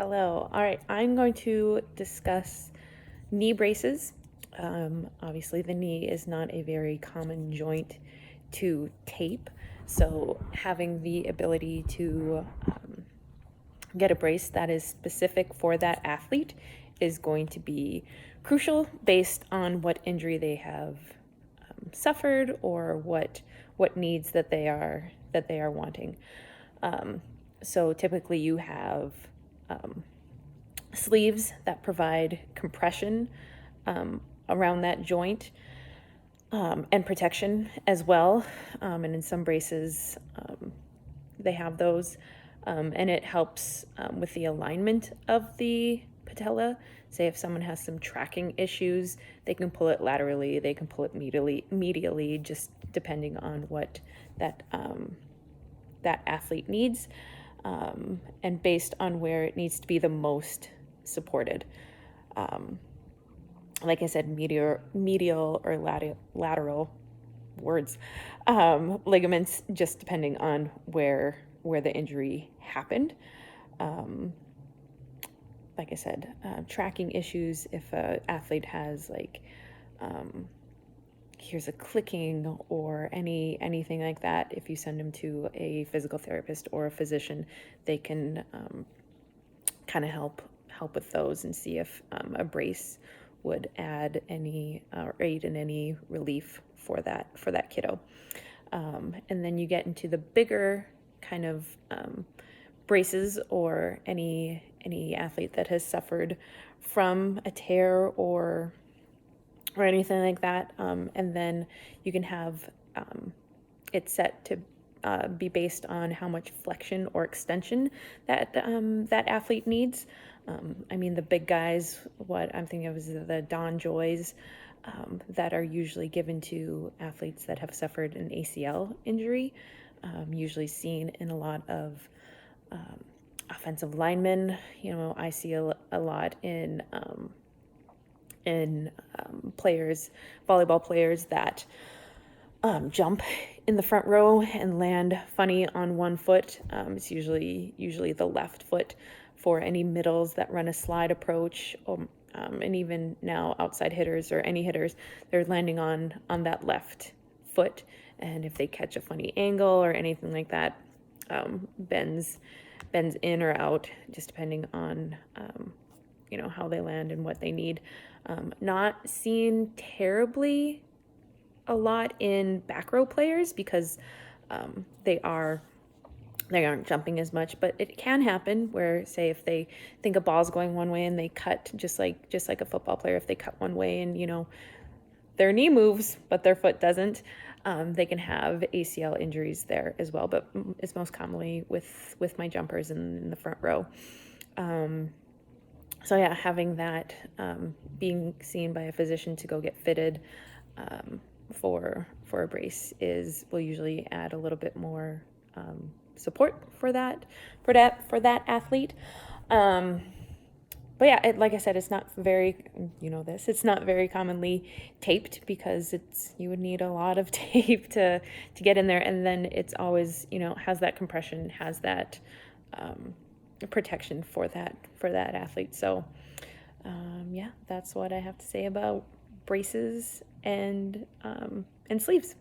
Hello. All right, I'm going to discuss knee braces. Obviously, the knee is not a very common joint to tape, so having the ability to get a brace that is specific for that athlete is going to be crucial based on what injury they have suffered or what needs that they are wanting. So typically, you have sleeves that provide compression around that joint and protection as well. And in some braces, they have those, and it helps with the alignment of the patella. Say if someone has some tracking issues, they can pull it laterally, they can pull it medially, just depending on what that athlete needs, and based on where it needs to be the most supported. Like I said, medial or lateral words, ligaments, just depending on where the injury happened. Like I said, tracking issues, if an athlete has here's a clicking or anything like that, if you send them to a physical therapist or a physician, they can kind of help with those and see if a brace would add any or aid in any relief for that kiddo. And then you get into the bigger kind of braces, or any athlete that has suffered from a tear or anything like that, and then you can have it set to be based on how much flexion or extension that athlete needs. I mean, the big guys, what I'm thinking of is the DonJoys, that are usually given to athletes that have suffered an ACL injury, usually seen in a lot of offensive linemen. I see a lot in players, volleyball players that jump in the front row and land funny on one foot. It's usually the left foot for any middles that run a slide approach, and even now outside hitters or any hitters, they're landing on that left foot. And if they catch a funny angle or anything like that, bends in or out, just depending on how they land and what they need. Not seen terribly a lot in back row players because they aren't jumping as much, but it can happen where, say, if they think a ball's going one way and they cut, just like a football player, if they cut one way and their knee moves but their foot doesn't, they can have ACL injuries there as well, but it's most commonly with my jumpers in the front row. So yeah, having that, being seen by a physician to go get fitted for a brace will usually add a little bit more support for that athlete. But yeah, like I said, it's not very, it's not very commonly taped because you would need a lot of tape to get in there, and then it's always, has that compression, has that protection for that athlete. So yeah, that's what I have to say about braces and sleeves.